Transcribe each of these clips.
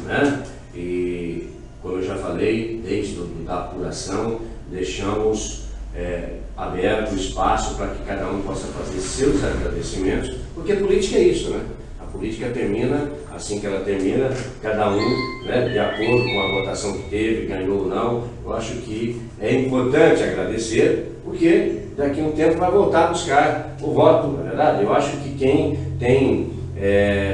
né? E, como eu já falei, desde a apuração, deixamos aberto o espaço para que cada um possa fazer seus agradecimentos, porque a política é isso, né? A política termina, assim que ela termina, cada um, né, de acordo com a votação que teve, ganhou ou não. Eu acho que é importante agradecer, porque daqui a um tempo vai voltar a buscar o voto, na verdade. Eu acho que quem tem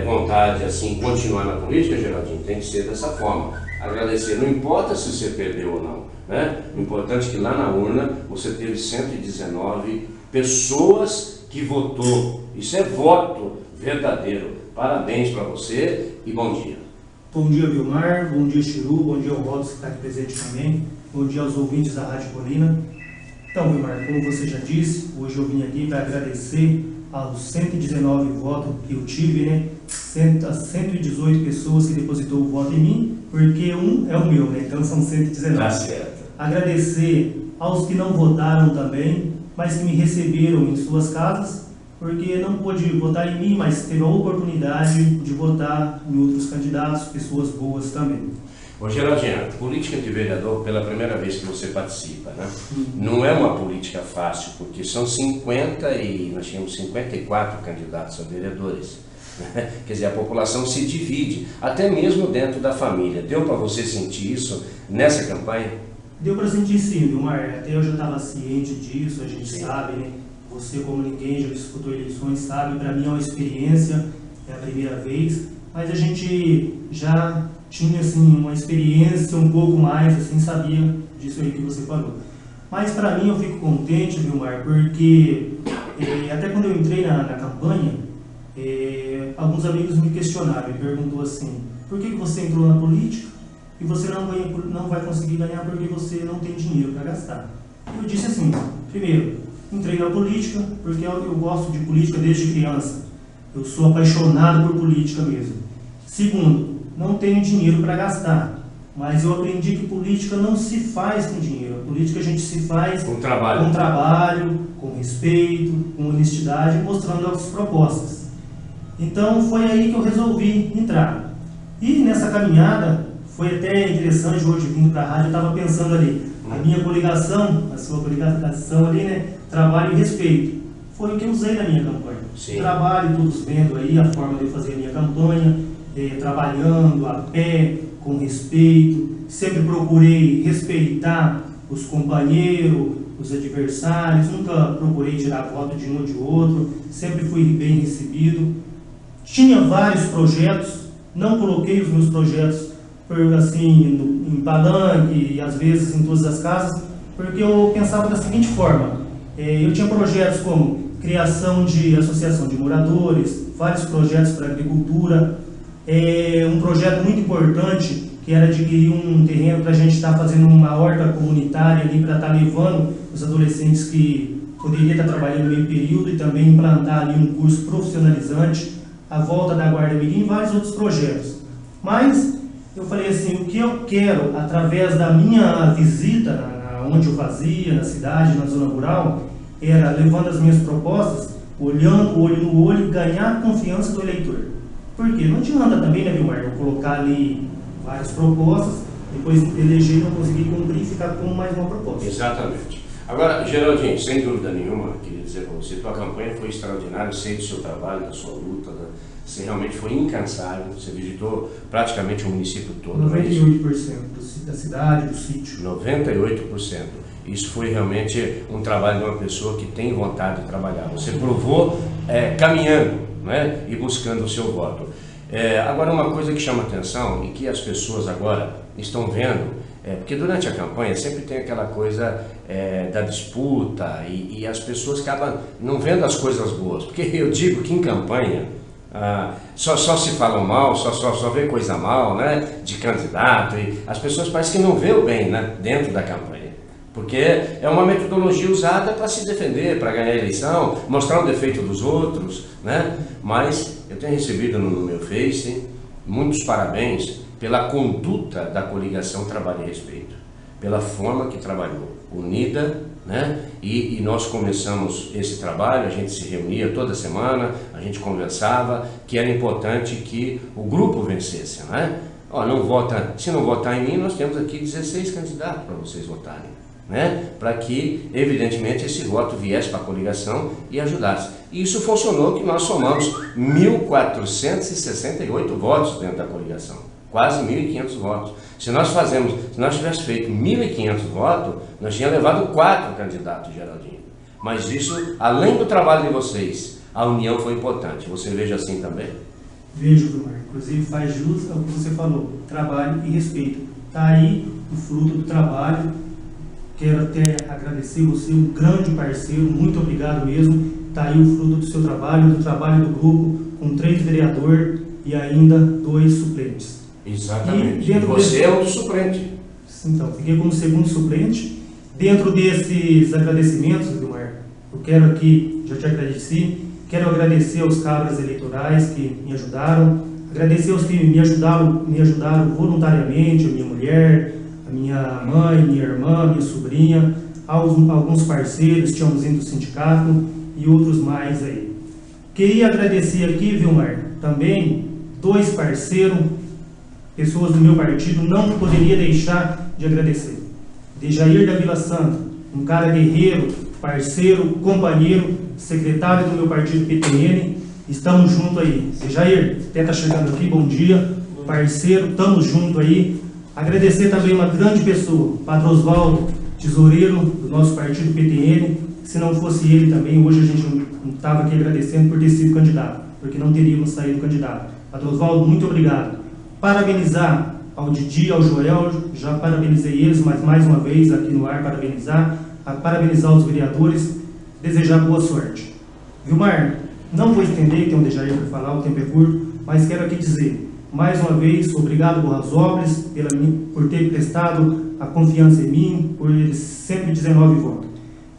vontade, assim, continuar na política, Geraldinho, tem que ser dessa forma. Agradecer, não importa se você perdeu ou não, né? O importante é que lá na urna você teve 119 pessoas que votou. Isso é voto verdadeiro. Parabéns para você e bom dia. Bom dia, Vilmar. Bom dia, Chiru. Bom dia ao Robson, que está aqui presente também. Bom dia aos ouvintes da Rádio Colina. Então, Vilmar, como você já disse, hoje eu vim aqui para agradecer aos 119 votos que eu tive, né? As 118 pessoas que depositou o voto em mim, porque um é o meu, né? Então são 119. Tá certo. Agradecer aos que não votaram também, mas que me receberam em suas casas, porque não pôde votar em mim, mas teve a oportunidade de votar em outros candidatos, pessoas boas também. Ô Geraldinho, política de vereador, pela primeira vez que você participa, né? Não é uma política fácil, porque são 50 e nós tínhamos 54 candidatos a vereadores. Né? Quer dizer, a população se divide, até mesmo dentro da família. Deu para você sentir isso nessa campanha? Deu para sentir sim, Vilmar. Até eu já estava ciente disso, a gente sim. sabe, né? Você, como ninguém, já disputou eleições, sabe, para mim é uma experiência, é a primeira vez, mas a gente já tinha, assim, uma experiência um pouco mais, assim, sabia disso aí que você falou. Mas para mim eu fico contente, Vilmar, porque até quando eu entrei na campanha, alguns amigos me questionaram, me perguntou assim, por que você entrou na política e você não vai conseguir ganhar porque você não tem dinheiro para gastar? Eu disse assim, primeiro, entrei na política porque eu gosto de política desde criança. Eu sou apaixonado por política mesmo. Segundo, não tenho dinheiro para gastar. Mas eu aprendi que política não se faz com dinheiro. A política a gente se faz com trabalho, com respeito, com honestidade, mostrando as propostas. Então foi aí que eu resolvi entrar. E nessa caminhada, foi até interessante, hoje vindo para a rádio, eu estava pensando ali, a minha coligação, a sua coligação ali, né? Trabalho e respeito. Foi o que eu usei na minha campanha. Sim. Trabalho, todos vendo aí a forma de eu fazer a minha campanha, trabalhando a pé, com respeito. Sempre procurei respeitar os companheiros, os adversários, nunca procurei tirar voto de um ou de outro, sempre fui bem recebido. Tinha vários projetos, não coloquei os meus projetos assim, em palanque e às vezes em todas as casas, porque eu pensava da seguinte forma, eu tinha projetos como criação de associação de moradores, vários projetos para agricultura, um projeto muito importante que era adquirir um terreno para a gente estar fazendo uma horta comunitária ali para estar levando os adolescentes que poderiam estar trabalhando meio período e também implantar ali um curso profissionalizante, a volta da Guarda Mirim e vários outros projetos. Mas eu falei assim, o que eu quero através da minha visita onde eu fazia, na cidade, na zona rural, era levando as minhas propostas, olhando o olho no olho e ganhar a confiança do eleitor. Porque não adianta também, né, Vilmar, eu colocar ali várias propostas, depois eleger e não conseguir cumprir e ficar com mais uma proposta. Exatamente. Agora, Geraldinho, sem dúvida nenhuma, queria dizer para você, tua campanha foi extraordinária, sei do seu trabalho, da sua luta, você realmente foi incansável, você visitou praticamente o município todo. 98% da cidade, do sítio. 98%. Isso foi realmente um trabalho de uma pessoa que tem vontade de trabalhar. Você provou caminhando, né, e buscando o seu voto. Agora, uma coisa que chama atenção e que as pessoas agora estão vendo, porque durante a campanha sempre tem aquela coisa da disputa e as pessoas acabam não vendo as coisas boas. Porque eu digo que em campanha só se fala mal, só vê coisa mal, né, de candidato, e as pessoas parecem que não vê o bem, né, dentro da campanha. Porque é uma metodologia usada para se defender, para ganhar a eleição, mostrar o defeito dos outros, né? Mas eu tenho recebido no meu Face muitos parabéns pela conduta da coligação Trabalho e Respeito, pela forma que trabalhou, unida, né? E nós começamos esse trabalho, a gente se reunia toda semana, a gente conversava, que era importante que o grupo vencesse, né? Ó, se não votar em mim, nós temos aqui 16 candidatos para vocês votarem, né? Para que, evidentemente, esse voto viesse para a coligação e ajudasse. E isso funcionou, que nós somamos 1.468 votos dentro da coligação, quase 1.500 votos. Se nós tivéssemos feito 1.500 votos, nós tínhamos levado 4 candidatos, Geraldinho. Mas isso, além do trabalho de vocês, a união foi importante. Você veja assim também? Vejo, Vilmar. Inclusive faz jus ao que você falou, trabalho e respeito. Está aí o fruto do trabalho. Quero até agradecer você, um grande parceiro, muito obrigado mesmo. Está aí o fruto do seu trabalho, do trabalho do grupo, com 3 vereadores e ainda 2 suplentes. Exatamente. E você é o suplente. Então, fiquei como segundo suplente. Dentro desses agradecimentos, Vilmar, eu quero aqui, já te agradeci, quero agradecer aos cabras eleitorais que me ajudaram, agradecer aos que me ajudaram voluntariamente, a minha mulher, a minha mãe, minha irmã, minha sobrinha, alguns parceiros, tínhamos do sindicato e outros mais aí. Queria agradecer aqui, Vilmar, também 2 parceiros, pessoas do meu partido, não poderia deixar de agradecer. Dejair da Vila Santa, um cara guerreiro, parceiro, companheiro, secretário do meu partido PTN, estamos juntos aí. Dejair, até está chegando aqui, bom dia, parceiro, estamos juntos aí. Agradecer também uma grande pessoa, Padre Oswaldo, tesoureiro do nosso partido PTN, se não fosse ele também, hoje a gente não estava aqui agradecendo por ter sido candidato, porque não teríamos saído candidato. Padre Oswaldo, muito obrigado. Parabenizar ao Didi, ao Joel, já parabenizei eles, mas mais uma vez aqui no ar parabenizar os vereadores, desejar boa sorte. Vilmar, não vou estender, tem um Dejair para falar, o tempo é curto, mas quero aqui dizer, mais uma vez, obrigado Borrasópolis por ter prestado a confiança em mim, por sempre 19 votos.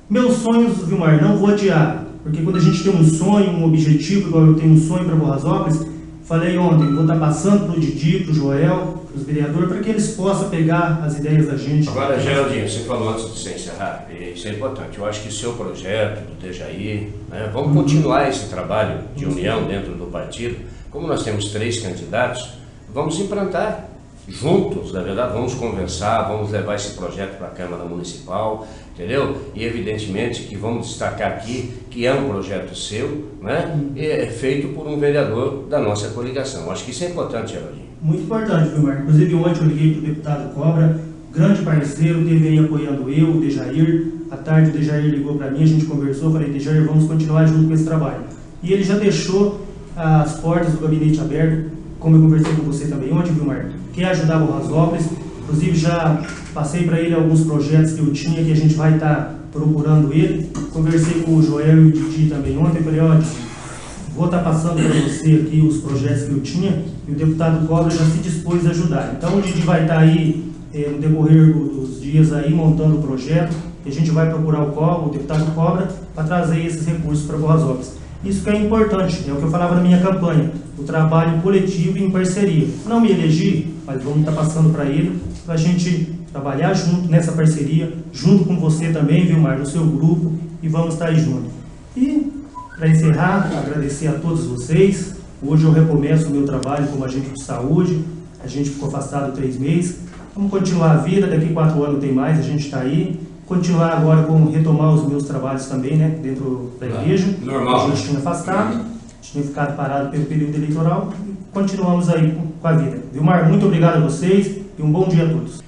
Meus sonhos, Vilmar, não vou adiar, porque quando a gente tem um sonho, um objetivo, igual eu tenho um sonho para Borrasópolis, falei ontem, vou estar passando para o Didi, para o Joel, para os vereadores, para que eles possam pegar as ideias da gente. Agora, Geraldinho, você falou antes de você encerrar, isso é importante. Eu acho que o seu projeto do Dejair, né, vamos continuar esse trabalho de união dentro do partido. Como nós temos 3 candidatos, vamos implantar juntos, na verdade, vamos conversar, vamos levar esse projeto para a Câmara Municipal, entendeu? E evidentemente que vamos destacar aqui que é um projeto seu, né? E é feito por um vereador da nossa coligação. Acho que isso é importante, Geraldinho. Muito importante, Vilmar. Inclusive ontem eu liguei para o deputado Cobra, grande parceiro, teve aí apoiando eu, o Dejair. À tarde o Dejair ligou para mim, a gente conversou, falei, Dejair, vamos continuar junto com esse trabalho. E ele já deixou as portas do gabinete aberto, como eu conversei com você também ontem, Vilmar, quer ajudar o Borrasópolis. Inclusive já passei para ele alguns projetos que eu tinha, que a gente vai estar procurando ele. Conversei com o Joel e o Didi também ontem, falei, ó, vou estar passando para você aqui os projetos que eu tinha, e o deputado Cobra já se dispôs a ajudar. Então o Didi vai estar aí no decorrer dos dias aí montando o projeto, e a gente vai procurar o deputado Cobra, para trazer esses recursos para Borrasópolis. Isso que é importante, é o que eu falava na minha campanha, o trabalho coletivo e em parceria. Não me elegi, mas vamos estar passando para ele, para a gente trabalhar junto nessa parceria, junto com você também, Vilmar, no seu grupo, e vamos estar aí junto. E, para encerrar, agradecer a todos vocês. Hoje eu recomeço o meu trabalho como agente de saúde, a gente ficou afastado 3 meses. Vamos continuar a vida, daqui 4 anos tem mais, a gente está aí. Continuar agora com retomar os meus trabalhos também, né, dentro da igreja. Normal. A gente tinha afastado, tinha ficado parado pelo período eleitoral, e continuamos aí com a vida. Vilmar, muito obrigado a vocês e um bom dia a todos.